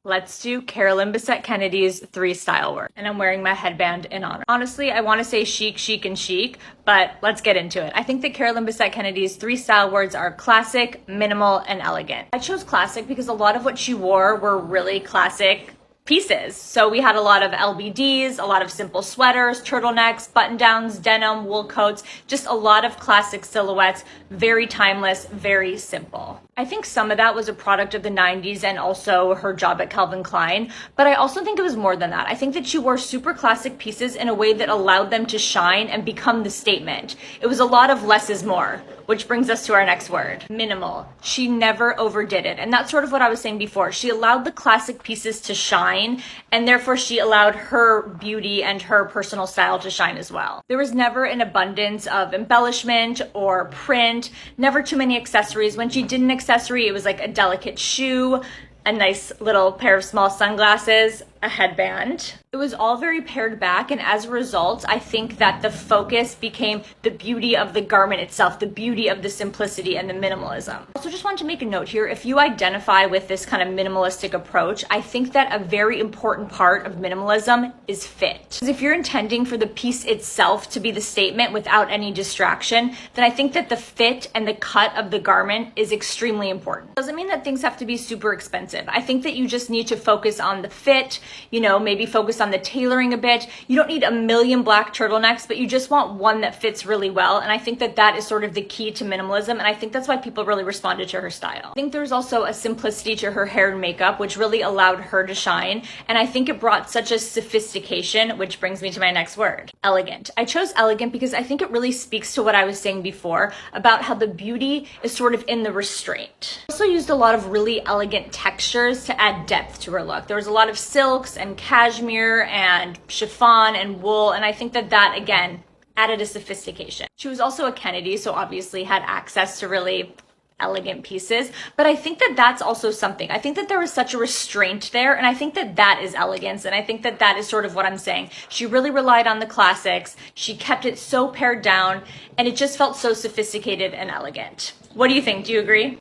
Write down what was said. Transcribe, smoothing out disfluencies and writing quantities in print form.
Let's do Carolyn Bessette-Kennedy's 3 style words. And I'm wearing my headband in honor. Honestly, I want to say chic, chic, and chic, but let's get into it. I think that Carolyn Bessette-Kennedy's 3 style words are classic, minimal, and elegant. I chose classic because a lot of what she wore were really classic pieces. So we had a lot of LBDs, a lot of simple sweaters, turtlenecks, button downs, denim, wool coats, just a lot of classic silhouettes, very timeless, very simple. I think some of that was a product of the 90s and also her job at Calvin Klein, but I also think it was more than that. I think that she wore super classic pieces in a way that allowed them to shine and become the statement. It was a lot of less is more, which brings us to our next word, minimal. She never overdid it, and that's sort of what I was saying before. She allowed the classic pieces to shine, and therefore she allowed her beauty and her personal style to shine as well. There was never an abundance of embellishment or print, never too many accessories. When she did an accessory, it was like a delicate shoe, a nice little pair of small sunglasses, a headband. It was all very pared back, and as a result, I think that the focus became the beauty of the garment itself, the beauty of the simplicity and the minimalism. I also just want to make a note here, if you identify with this kind of minimalistic approach, I think that a very important part of minimalism is fit. Because if you're intending for the piece itself to be the statement without any distraction, then I think that the fit and the cut of the garment is extremely important. It doesn't mean that things have to be super expensive. I think that you just need to focus on the fit, maybe focus on the tailoring a bit. You don't need a million black turtlenecks, but you just want one that fits really well. And I think that that is sort of the key to minimalism. And I think that's why people really responded to her style. I think there's also a simplicity to her hair and makeup, which really allowed her to shine. And I think it brought such a sophistication, which brings me to my next word, elegant. I chose elegant because I think it really speaks to what I was saying before about how the beauty is sort of in the restraint. I also used a lot of really elegant textures to add depth to her look. There was a lot of silks and cashmere and chiffon and wool, and I think that that again added a sophistication. She was also a Kennedy, so obviously had access to really elegant pieces, but I think that that's also something. I think that there was such a restraint there, and I think that that is elegance, and I think that that is sort of what I'm saying. She really relied on the classics, she kept it so pared down, and it just felt so sophisticated and elegant. What do you think? Do you agree?